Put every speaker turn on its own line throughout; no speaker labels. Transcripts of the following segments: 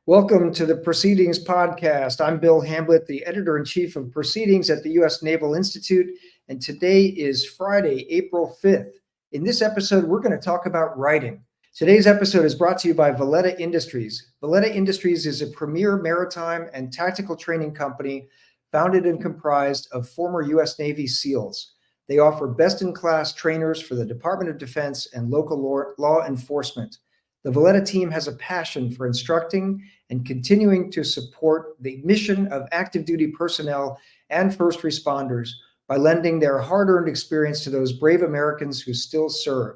Welcome to the Proceedings podcast. I'm Bill Hamblet, the editor-in-chief of Proceedings at the U.S. Naval Institute, and today is Friday, April 5th. In this episode, we're going to talk about writing. Today's episode is brought to you by Valletta Industries. Valletta Industries is a premier maritime and tactical training company founded and comprised of former U.S. Navy SEALs. They offer best-in-class trainers for the Department of Defense and local law enforcement. The Valletta team has a passion for instructing and continuing to support the mission of active duty personnel and first responders by lending their hard-earned experience to those brave Americans who still serve.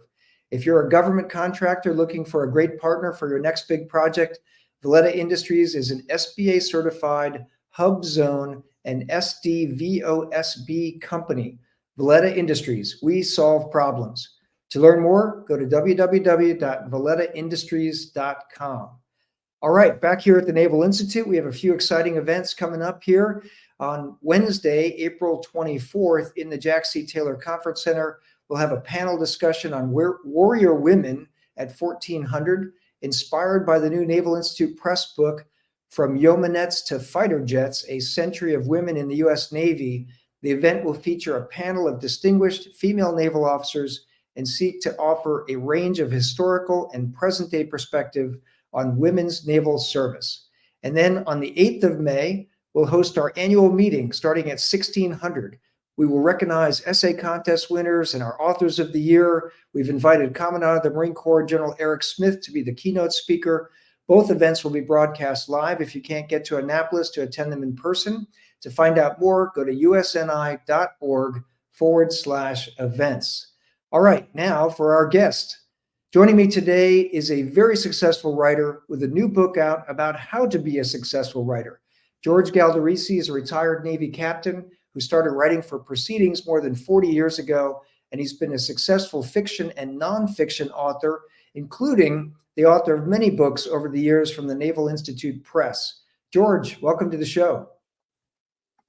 If you're a government contractor looking for a great partner for your next big project, Valletta Industries is an SBA certified Hub Zone and SDVOSB company. Valletta Industries, we solve problems. To learn more, go to www.vallettaindustries.com. All right, back here at the Naval Institute, we have a few exciting events coming up here. On Wednesday, April 24th, in the Jack C. Taylor Conference Center, we'll have a panel discussion on warrior women at 1400, inspired by the new Naval Institute press book, From Yeomanettes to Fighter Jets, A Century of Women in the U.S. Navy. The event will feature a panel of distinguished female naval officers and seek to offer a range of historical and present-day perspective on women's naval service. And then on the 8th of May, we'll host our annual meeting starting at 1600. We will recognize essay contest winners and our authors of the year. We've invited Commandant of the Marine Corps, General Eric Smith, to be the keynote speaker. Both events will be broadcast live if you can't get to Annapolis to attend them in person. To find out more, go to usni.org/events. All right, now for our guest. Joining me today is a very successful writer with a new book out about how to be a successful writer. George Galdorisi is a retired Navy captain who started writing for Proceedings more than 40 years ago, and he's been a successful fiction and nonfiction author, including the author of many books over the years from the Naval Institute Press. George, welcome to the show.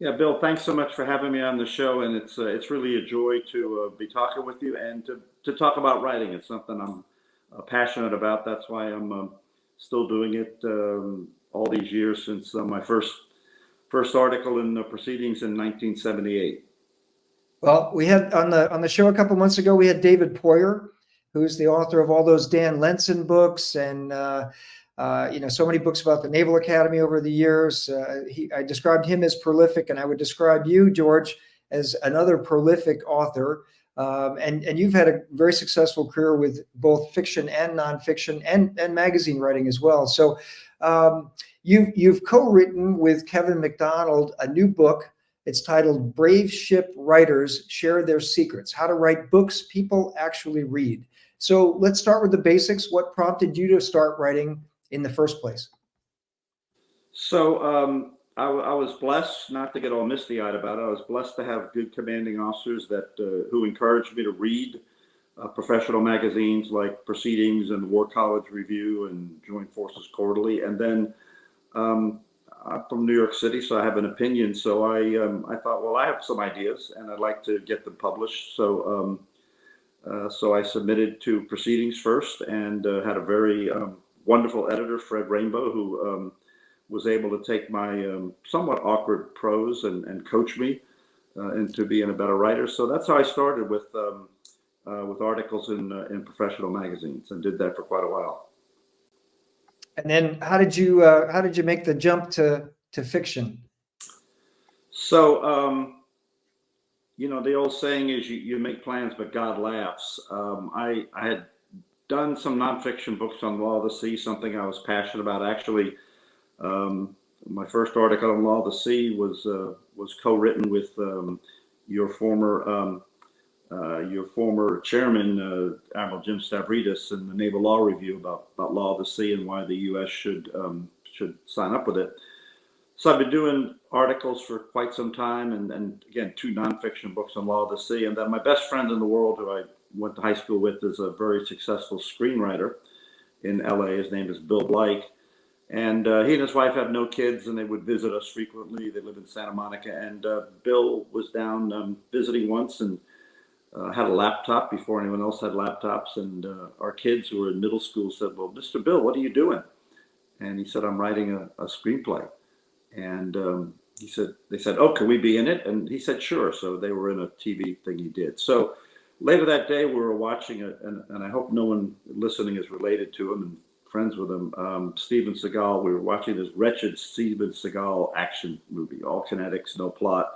Yeah, Bill, thanks so much for having me on the show, and it's really a joy to be talking with you and to talk about writing. It's something I'm passionate about. That's why I'm still doing it all these years since my first article in the Proceedings in 1978.
Well, we had on the show a couple months ago, we had David Poyer, who's the author of all those Dan Lenson books and so many books about the Naval Academy over the years. I described him as prolific, and I would describe you, George, as another prolific author. And you've had a very successful career with both fiction and nonfiction and magazine writing as well. So you've co-written with Kevin McDonald a new book. It's titled Brave Ship Writers Share Their Secrets, How to Write Books People Actually Read. So let's start with the basics. What prompted you to start writing in the first place?
So I was blessed, not to get all misty-eyed about it, I was blessed to have good commanding officers that who encouraged me to read professional magazines like Proceedings and War College Review and Joint Forces Quarterly. And then I'm from New York City, so I have an opinion. So I thought, well, I have some ideas and I'd like to get them published. So I submitted to Proceedings first and had a very wonderful editor, Fred Rainbow, who was able to take my somewhat awkward prose and coach me into being a better writer. So that's how I started with articles in professional magazines, and did that for quite a while.
And then how did you make the jump to fiction?
So the old saying is you make plans, but God laughs. I had done some nonfiction books on law of the sea, something I was passionate about. Actually, my first article on law of the sea was co-written with your former chairman, Admiral Jim Stavridis, in the Naval Law Review about law of the sea and why the U.S. should sign up with it. So I've been doing articles for quite some time, and again, 2 nonfiction books on law of the sea. And then my best friend in the world, who I went to high school with, is a very successful screenwriter in LA. His name is Bill Blake. And he and his wife have no kids, and they would visit us frequently. They live in Santa Monica. And Bill was down visiting once and had a laptop before anyone else had laptops. And our kids who were in middle school said, well, Mr. Bill, what are you doing? and he said, I'm writing a screenplay. And they said, oh, can we be in it? And he said, sure. So they were in a TV thing he did. So later that day, we were watching it, and I hope no one listening is related to him and friends with him. Steven Seagal, we were watching this wretched Steven Seagal action movie, all kinetics, no plot.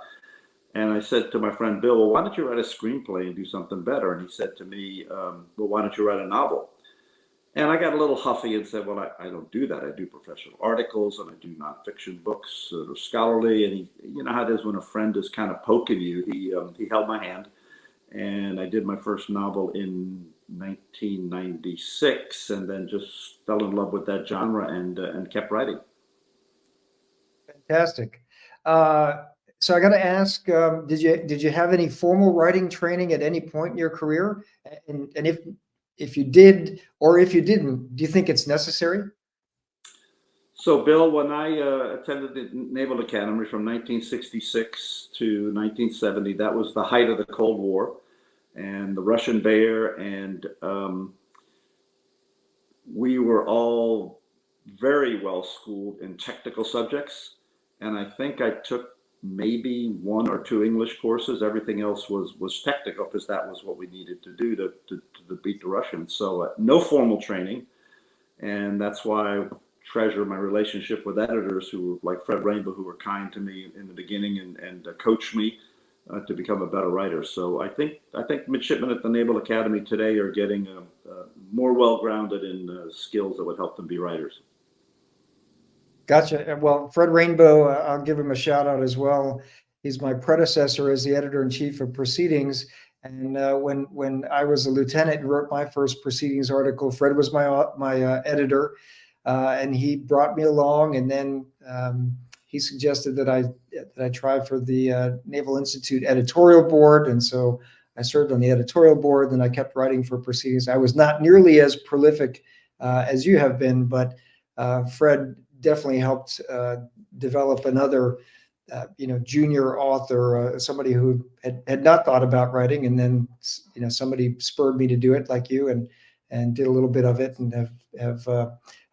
And I said to my friend Bill, well, why don't you write a screenplay and do something better? And he said to me, well, why don't you write a novel? And I got a little huffy and said, well, I don't do that. I do professional articles and I do nonfiction books that are scholarly. And you know how it is when a friend is kind of poking you. He held my hand, and I did my first novel in 1996, and then just fell in love with that genre and kept writing.
Fantastic. So I got to ask, did you have any formal writing training at any point in your career? And if you did, or if you didn't, do you think it's necessary?
So, Bill, when I attended the Naval Academy from 1966 to 1970, that was the height of the Cold War and the Russian Bear, and we were all very well schooled in technical subjects. And I think I took maybe one or two English courses. Everything else was technical because that was what we needed to do to beat the Russians. So no formal training, and that's why I treasure my relationship with editors who were like Fred Rainbow, who were kind to me in the beginning and coached me to become a better writer. So I think midshipmen at the Naval Academy today are getting more well-grounded in skills that would help them be writers.
Gotcha. Well, Fred Rainbow, I'll give him a shout out as well. He's my predecessor as the editor-in-chief of Proceedings. And when I was a lieutenant and wrote my first Proceedings article, Fred was my editor, and he brought me along. And then he suggested that I try for the Naval Institute editorial board, and so I served on the editorial board. Then I kept writing for Proceedings. I was not nearly as prolific as you have been, but Fred definitely helped develop another, junior author, somebody who had not thought about writing, and then somebody spurred me to do it, like you, and did a little bit of it, and have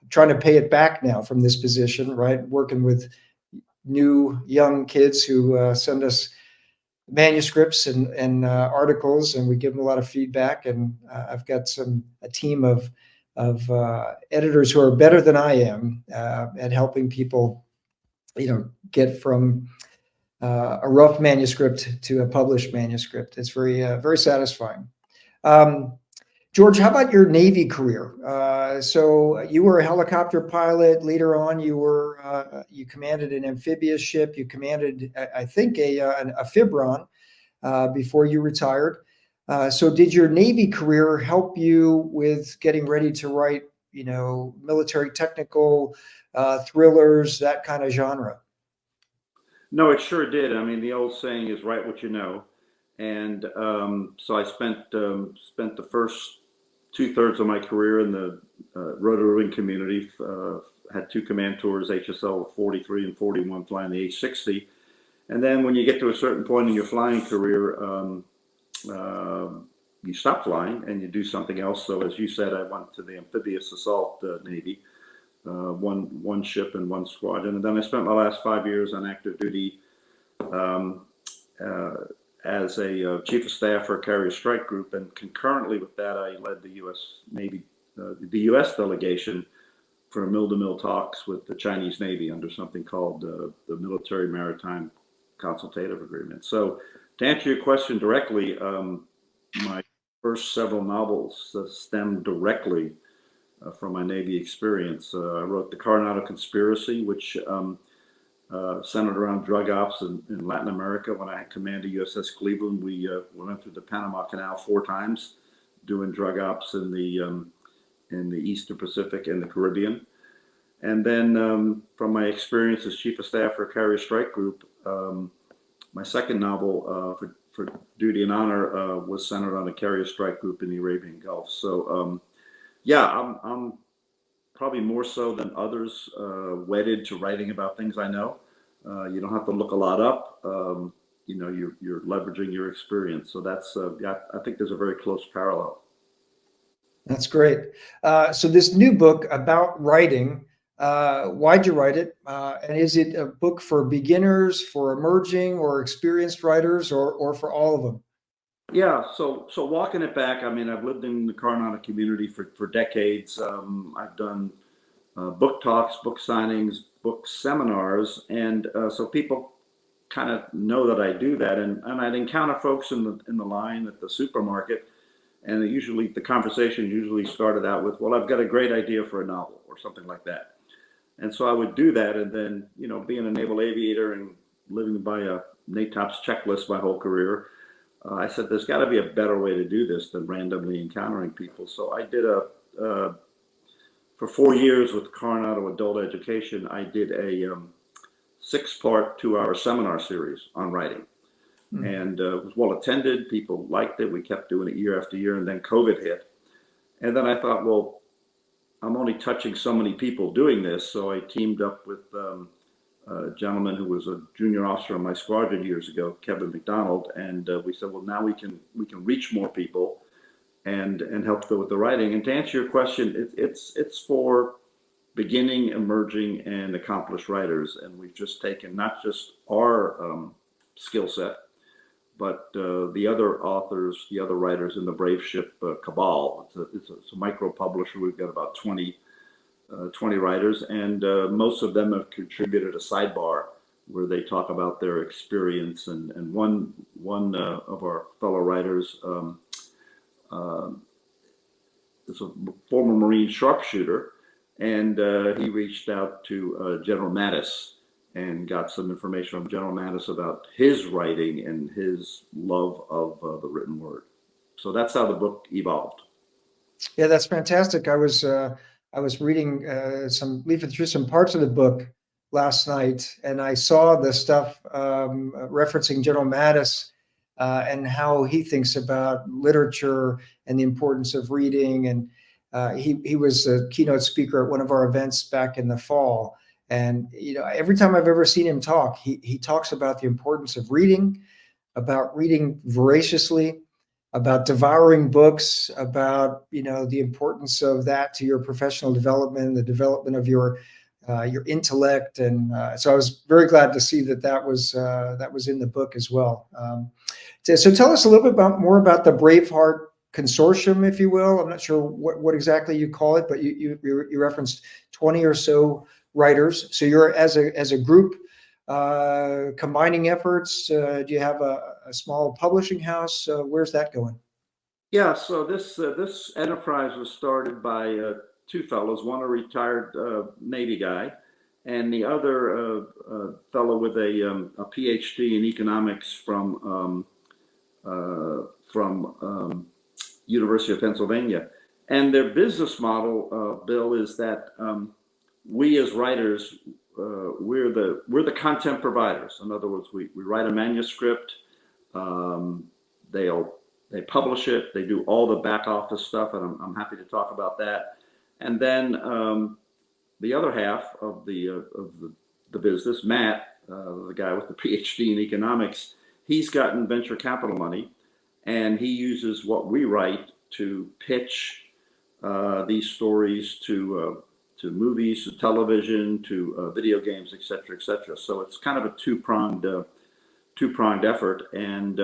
trying to pay it back now from this position, right? Working with new young kids who send us manuscripts and articles, and we give them a lot of feedback. And I've got a team of editors who are better than I am at helping people, get from a rough manuscript to a published manuscript. It's very, very satisfying. George, how about your Navy career? So you were a helicopter pilot. Later on, you commanded an amphibious ship. You commanded, I think, a Fibron before you retired. So did your Navy career help you with getting ready to write, military technical thrillers, that kind of genre?
No, it sure did. I mean, the old saying is write what you know. And so I spent the first 2/3 of my career in the rotary community. Had two command tours, HSL 43 and 41, flying the H-60. And then when you get to a certain point in your flying career, you stop flying and you do something else. So as you said, I went to the amphibious assault Navy, one ship and one squadron. And then I spent my last 5 years on active duty as a chief of staff for a carrier strike group, and concurrently with that, I led the U.S. Navy, the U.S. delegation for mill-to-mill talks with the Chinese Navy under something called the Military Maritime Consultative Agreement. So, to answer your question directly, my first several novels stemmed directly from my Navy experience. I wrote The Coronado Conspiracy, which centered around drug ops in Latin America. When I commanded USS Cleveland, we went through the Panama Canal 4 times doing drug ops in the Eastern Pacific and the Caribbean. And then from my experience as Chief of Staff for a Carrier Strike Group, my second novel for Duty and Honor was centered on a carrier strike group in the Arabian Gulf. So I'm probably more so than others wedded to writing about things I know. You don't have to look a lot up. You're leveraging your experience. So that's I think there's a very close parallel.
That's great. So this new book about writing, Why'd you write it? And is it a book for beginners, for emerging or experienced writers, or for all of them?
Yeah, so walking it back, I mean, I've lived in the Coronado community for decades. I've done book talks, book signings, book seminars, and so people kind of know that I do that. And I'd encounter folks in the line at the supermarket, and usually the conversation usually started out with, "Well, I've got a great idea for a novel," or something like that. And so I would do that, and then being a naval aviator and living by a NATOPS checklist my whole career, I said, there's got to be a better way to do this than randomly encountering people. So I did for 4 years with Coronado Adult Education, I did a 6-part 2-hour seminar series on writing. And it was well attended. People liked it. We kept doing it year after year, and then COVID hit. And then I thought, well, I'm only touching so many people doing this. So I teamed up with a gentleman who was a junior officer on my squadron years ago, Kevin McDonald, and we said, well, now we can reach more people and help them with the writing. And to answer your question, it's for beginning, emerging, and accomplished writers. And we've just taken not just our skill set, but the other authors, the other writers in the Brave Ship cabal. It's a micro publisher. We've got about 20 writers, and most of them have contributed a sidebar where they talk about their experience. And one of our fellow writers is a former Marine sharpshooter, and he reached out to General Mattis and got some information from General Mattis about his writing and his love of the written word. So that's how the book evolved.
Yeah, that's fantastic. I was reading leafing through some parts of the book last night, and I saw the stuff referencing General Mattis and how he thinks about literature and the importance of reading. And he was a keynote speaker at one of our events back in the fall. And every time I've ever seen him talk, he talks about the importance of reading, about reading voraciously, about devouring books, about the importance of that to your professional development, the development of your intellect. And so I was very glad to see that was in the book as well. So tell us a little bit more about the Braveheart Consortium, if you will. I'm not sure what exactly you call it, but you referenced 20 or so writers. So you're as a group combining efforts. Do you have a small publishing house? Where's that going?
Yeah, so this enterprise was started by two fellows, one a retired Navy guy, and the other fellow with a PhD in economics from University of Pennsylvania. And their business model, Bill, is that we as writers, we're the content providers. In other words, we write a manuscript, they publish it, they do all the back office stuff, and I'm happy to talk about that. And then the other half of the business, Matt, the guy with the PhD in economics, he's gotten venture capital money, and he uses what we write to pitch these stories to movies, to television, to video games, et cetera, et cetera. So it's kind of a two-pronged effort, and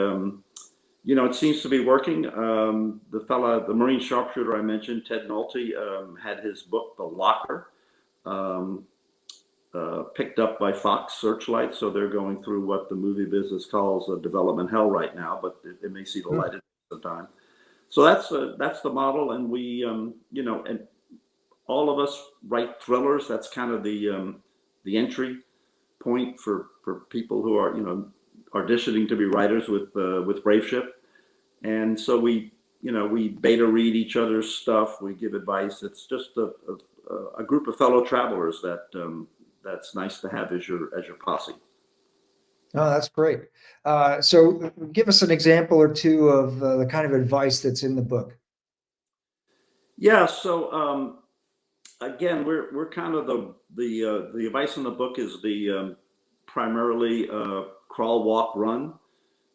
it seems to be working. The Marine sharpshooter I mentioned, Ted Nolte, had his book, The Locker, picked up by Fox Searchlight. So they're going through what the movie business calls a development hell right now, but it may see the light at some time. So that's the model, and we, and all of us write thrillers. That's kind of the entry point for people who are auditioning to be writers with Brave Ship. And so we beta read each other's stuff. We give advice. It's just a group of fellow travelers that's nice to have as your posse.
Oh, that's great. So give us an example or two of the kind of advice that's in the book.
Yeah. So again, we're kind of the advice in the book is the primarily crawl, walk, run.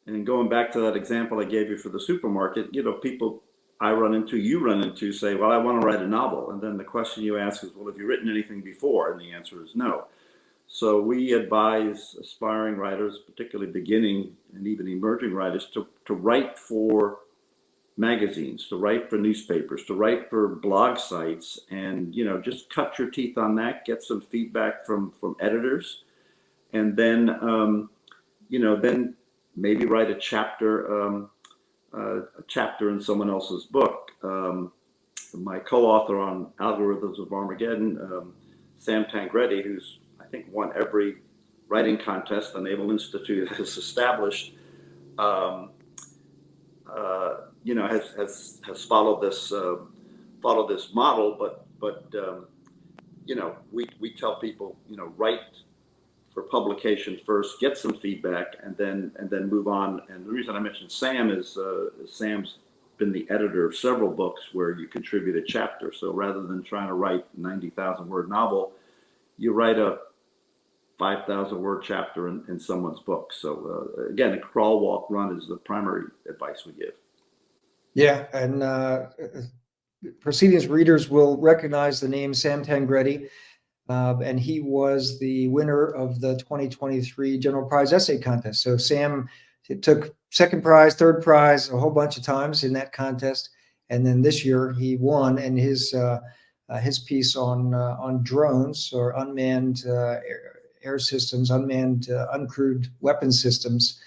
And going back to that example I gave you for the supermarket, people, I run into, you run into, say, well, I want to write a novel. And then the question you ask is, well, have you written anything before? And the answer is no. So we advise aspiring writers, particularly beginning and even emerging writers, to write for magazines, to write for newspapers, to write for blog sites, and just cut your teeth on that, get some feedback from editors, and then then maybe write a chapter in someone else's book. My co-author on Algorithms of Armageddon, Sam Tangretti, who's I think won every writing contest the Naval Institute has established, has followed this model, but we tell people, write for publication first, get some feedback, and then move on. And the reason I mentioned Sam is Sam's been the editor of several books where you contribute a chapter. So rather than trying to write 90,000 word novel, you write a 5,000 word chapter in someone's book. So again, a crawl, walk, run is the primary advice we give.
Yeah, and Proceedings readers will recognize the name Sam Tangretti, and he was the winner of the 2023 General Prize Essay Contest. So Sam took second prize, third prize a whole bunch of times in that contest, and then this year he won. And his piece on drones or unmanned air systems, unmanned uncrewed weapon systems,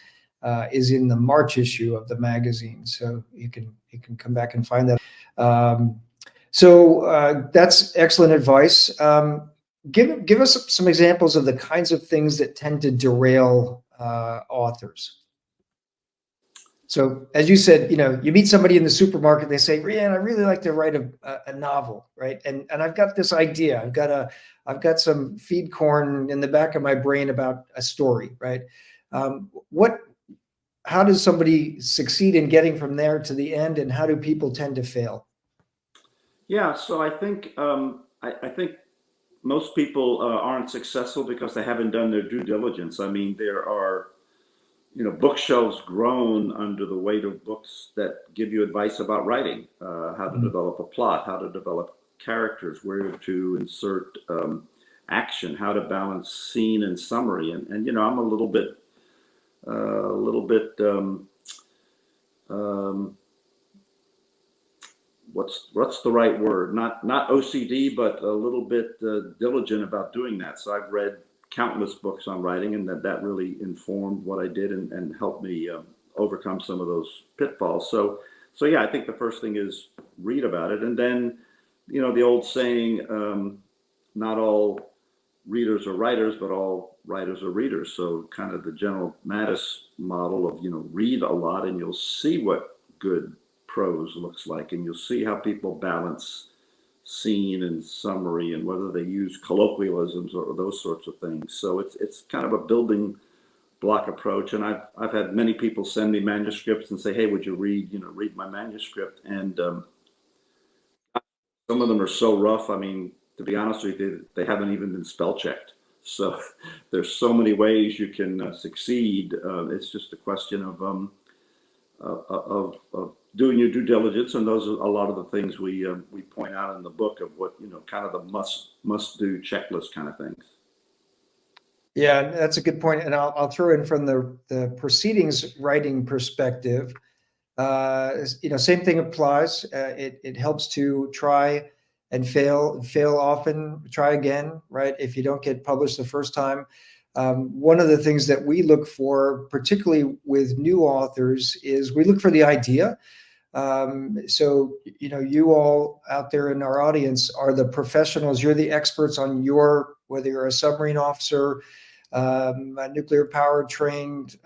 is in the March issue of the magazine. So you can come back and find that. So that's excellent advice. Give us some examples of the kinds of things that tend to derail authors. So as you said, you meet somebody in the supermarket, they say, "Rian, I really like to write a novel, right? And I've got this idea. I've got some feed corn in the back of my brain about a story, right?" How does somebody succeed in getting from there to the end, and how do people tend to fail?
Yeah, so I think most people aren't successful because they haven't done their due diligence. I mean, there are bookshelves grown under the weight of books that give you advice about writing, how to develop a plot, how to develop characters, where to insert action, how to balance scene and summary. And I'm a little bit what's the right word? Not OCD, but a little bit diligent about doing that. So I've read countless books on writing, and that really informed what I did and helped me overcome some of those pitfalls. So yeah, I think the first thing is read about it, and then the old saying, not all readers are writers, but all writers are readers. So kind of the General Mattis model of read a lot, and you'll see what good prose looks like, and you'll see how people balance scene and summary, and whether they use colloquialisms or those sorts of things. So it's kind of a building block approach. And I've had many people send me manuscripts and say, "Hey, would you read my manuscript?" And some of them are so rough. I mean, to be honest with you, they haven't even been spell checked. So there's so many ways you can succeed. It's just a question of doing your due diligence, and those are a lot of the things we point out in the book of what kind of the must do checklist kind of things.
Yeah, that's a good point, and I'll throw in from the proceedings writing perspective. Same thing applies. It helps to try and fail often, try again, right? If you don't get published the first time. One of the things that we look for, particularly with new authors, is we look for the idea. So, you all out there in our audience are the professionals. You're the experts on whether you're a submarine officer, a nuclear power trained,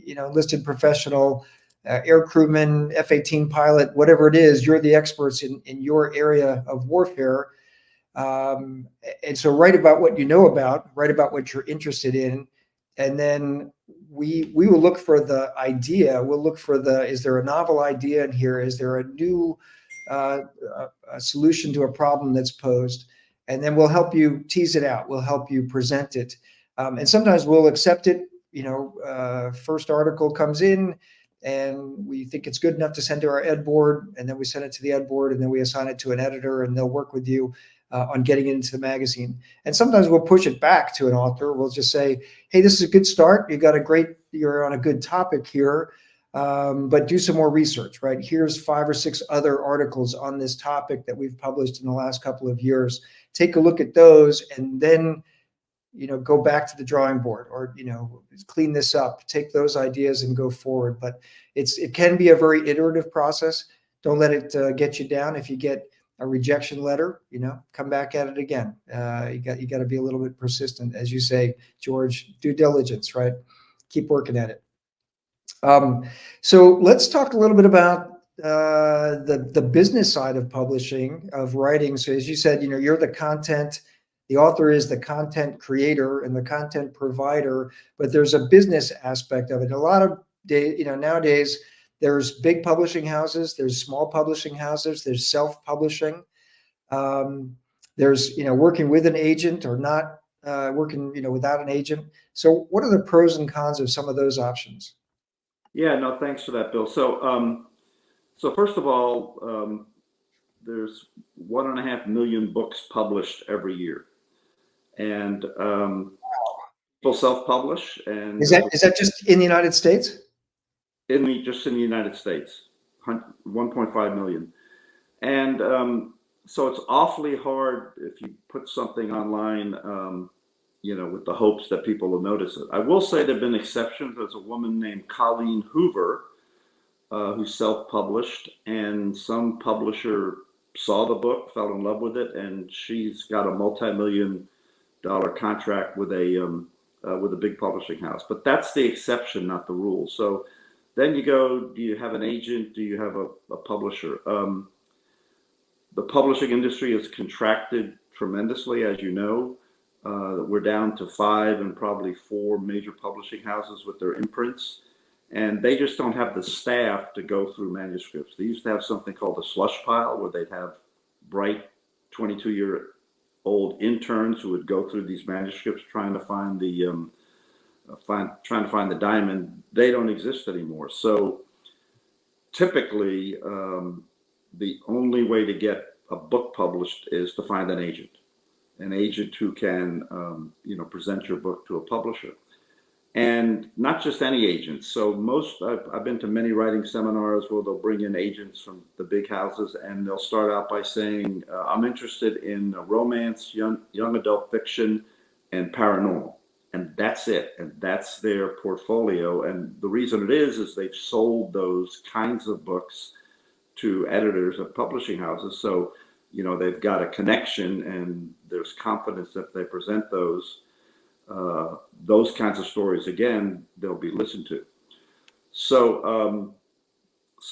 enlisted professional, air crewman, F-18 pilot, whatever it is, you're the experts in your area of warfare. And so write about what you know about, write about what you're interested in. And then we will look for the idea. We'll look for is there a novel idea in here? Is there a new a solution to a problem that's posed? And then we'll help you tease it out. We'll help you present it. And sometimes we'll accept it. First article comes in and we think it's good enough to send to our ed board, and then we send it to the ed board, and then we assign it to an editor, and they'll work with you on getting it into the magazine. And sometimes we'll push it back to an author. We'll just say, hey, this is a good start. You're on a good topic here, but do some more research, right? Here's 5 or 6 other articles on this topic that we've published in the last couple of years. Take a look at those, and then go back to the drawing board, or clean this up, take those ideas and go forward. But it can be a very iterative process. Don't let it get you down. If you get a rejection letter, come back at it again. You got to be a little bit persistent, as you say, George. Due diligence, right? Keep working at it. So let's talk a little bit about the business side of publishing, of writing. So as you said, you're the content. The author is the content creator and the content provider, but there's a business aspect of it. A lot of nowadays, there's big publishing houses, there's small publishing houses, there's self-publishing. There's working with an agent or not working without an agent. So what are the pros and cons of some of those options?
Yeah, no, thanks for that, Bill. So first of all, there's 1.5 million books published every year, and people self-publish. And
is that just in the United States?
Just in the United States, 1.5 million, and so it's awfully hard if you put something online, with the hopes that people will notice it. I will say there have been exceptions. There's a woman named Colleen Hoover who self-published, and some saw the book, fell in love with it, and she's got a multi-million-dollar contract with a big publishing house. But that's the exception, not the rule. So then you go, do you have an agent? Do you have a publisher? The publishing industry has contracted tremendously, as you know. We're down to 5 and probably 4 major publishing houses with their imprints. And they just don't have the staff to go through manuscripts. They used to have something called a slush pile, where they'd have bright 22-year-old interns who would go through these manuscripts trying to find the diamond. They don't exist anymore. So typically, the only way to get a book published is to find an agent who can present your book to a publisher. And not just any agents. So I've been to many writing seminars where they'll bring in agents from the big houses, and they'll start out by saying, I'm interested in romance, young adult fiction, and paranormal. And that's it. And that's their portfolio. And the reason it is they've sold those kinds of books to editors of publishing houses. So, they've got a connection, and there's confidence that they present those kinds of stories again, they'll be listened to. So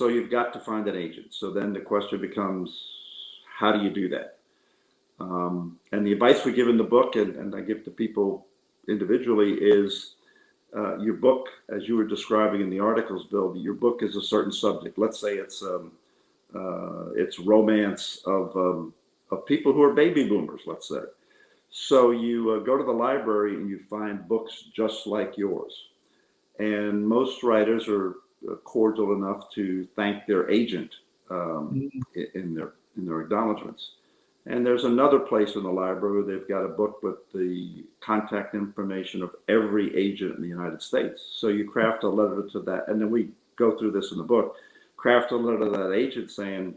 you've got to find an agent. So then the question becomes, how do you do that? And the advice we give in the book, and I give to people individually, is your book, as you were describing in the articles, Bill, your book is a certain subject. Let's say it's romance of people who are baby boomers, let's say. So you go to the library and you find books just like yours. And most writers are cordial enough to thank their agent in their acknowledgments. And there's another place in the library where they've got a book with the contact information of every agent in the United States. So you craft a letter to that, and then we go through this in the book. Craft a letter to that agent saying,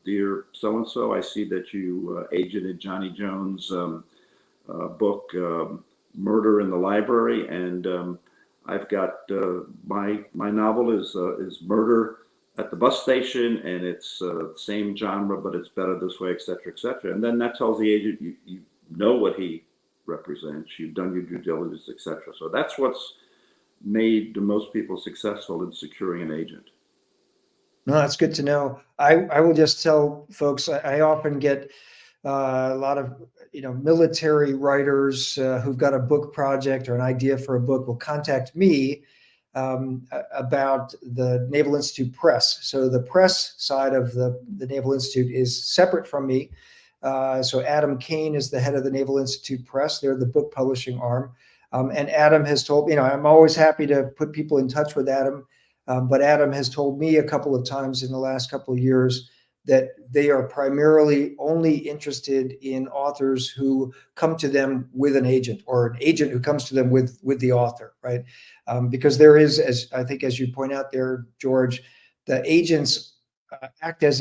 dear so-and-so, I see that you agented Johnny Jones' book, Murder in the Library, and I've got my novel is Murder at the Bus Station, and it's same genre, but it's better this way, et cetera, et cetera. And then that tells the agent you know what he represents, you've done your due diligence, et cetera. So that's what's made the most people successful in securing an agent.
No, that's good to know. I will just tell folks, I often get a lot of military writers who've got a book project or an idea for a book will contact me about the Naval Institute Press. So the press side of the Naval Institute is separate from me. So Adam Kane is the head of the Naval Institute Press. They're the book publishing arm. And Adam has told me, I'm always happy to put people in touch with Adam. But Adam has told me a couple of times in the last couple of years that they are primarily only interested in authors who come to them with an agent, or an agent who comes to them with the author, right? Because there is, as I think, as you point out there, George, the agents act as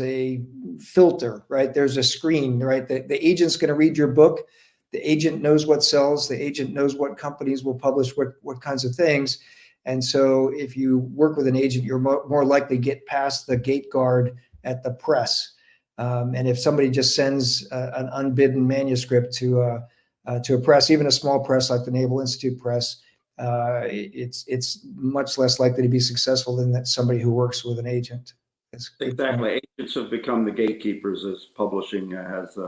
a filter, right? There's a screen, right? The agent's going to read your book. The agent knows what sells. The agent knows what companies will publish what kinds of things. And so if you work with an agent, you're more likely to get past the gate guard at the press. And if somebody just sends an unbidden manuscript to a press, even a small press like the Naval Institute Press, it's much less likely to be successful than that somebody who works with an agent.
Exactly. Agents have become the gatekeepers as publishing has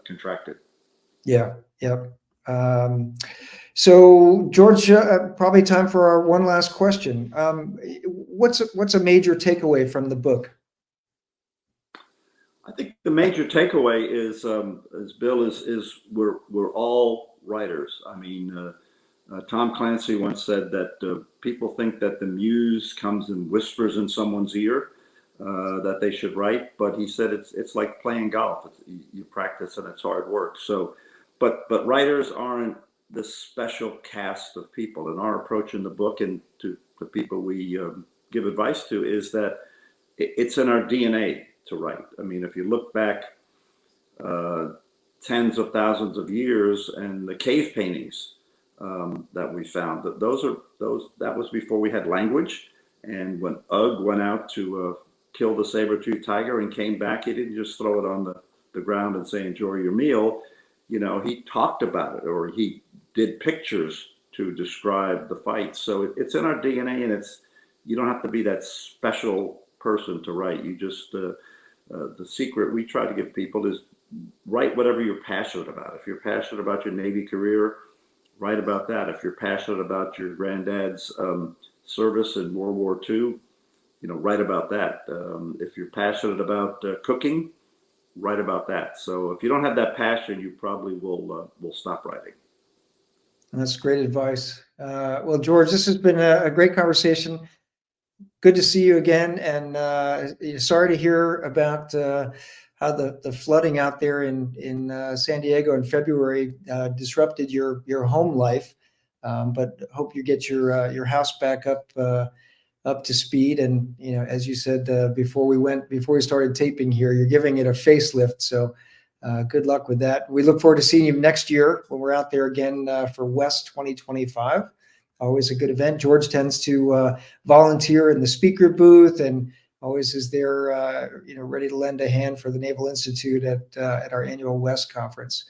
contracted.
Yeah. Yep. So, George, probably time for our one last question. What's a major takeaway from the book?
I think the major takeaway is, Bill, is we're all writers. I mean, Tom Clancy once said that people think that the muse comes and whispers in someone's ear that they should write, but he said it's like playing golf. You practice and it's hard work. So, but writers aren't this special cast of people. And our approach in the book, and to the people we give advice to, is that it's in our DNA to write. I mean, if you look back tens of thousands of years, and the cave paintings that we found, that that was before we had language. And when Ugg went out to kill the saber-toothed tiger and came back, he didn't just throw it on the ground and say, enjoy your meal. You know, he talked about it, or he did pictures to describe the fight. So it's in our DNA, and you don't have to be that special person to write. You just, the secret we try to give people is write whatever you're passionate about. If you're passionate about your Navy career, write about that. If you're passionate about your granddad's service in World War II, write about that. If you're passionate about cooking, write about that. So if you don't have that passion, you probably will stop writing.
That's great advice. Well, George, this has been a great conversation. Good to see you again. And sorry to hear about how the flooding out there in San Diego in February disrupted your home life. But hope you get your house back up to speed. And as you said before we started taping here, you're giving it a facelift. So good luck with that. We look forward to seeing you next year when we're out there again for West 2025. Always a good event. George tends to volunteer in the speaker booth and always is there, ready to lend a hand for the Naval Institute at our annual West conference.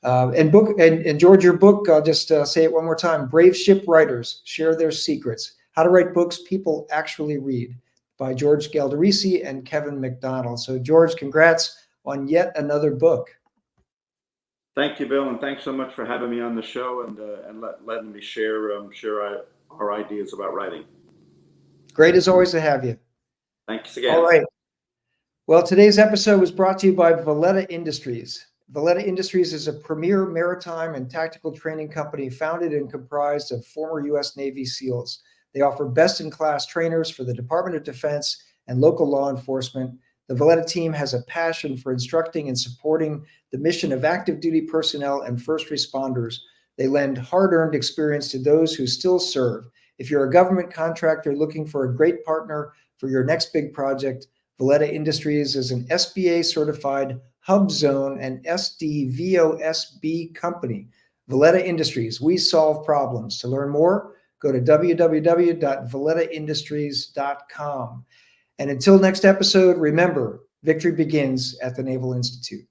And George, your book, I'll just say it one more time: Brave Ship Writers Share Their Secrets: How to Write Books People Actually Read, by George Galdorisi and Kevin McDonald. So, George, congrats on yet another book.
Thank you, Bill, and thanks so much for having me on the show and letting me share our ideas about writing.
Great as always to have you.
Thanks again.
All right. Well, today's episode was brought to you by Valletta Industries. Valletta Industries is a premier maritime and tactical training company founded and comprised of former U.S. Navy SEALs. They offer best-in-class trainers for the Department of Defense and local law enforcement. The Valletta team has a passion for instructing and supporting the mission of active duty personnel and first responders. They lend hard-earned experience to those who still serve. If you're a government contractor looking for a great partner for your next big project, Valletta Industries is an SBA-certified Hub Zone and SDVOSB company. Valletta Industries, we solve problems. To learn more, go to www.vallettaindustries.com. And until next episode, remember, victory begins at the Naval Institute.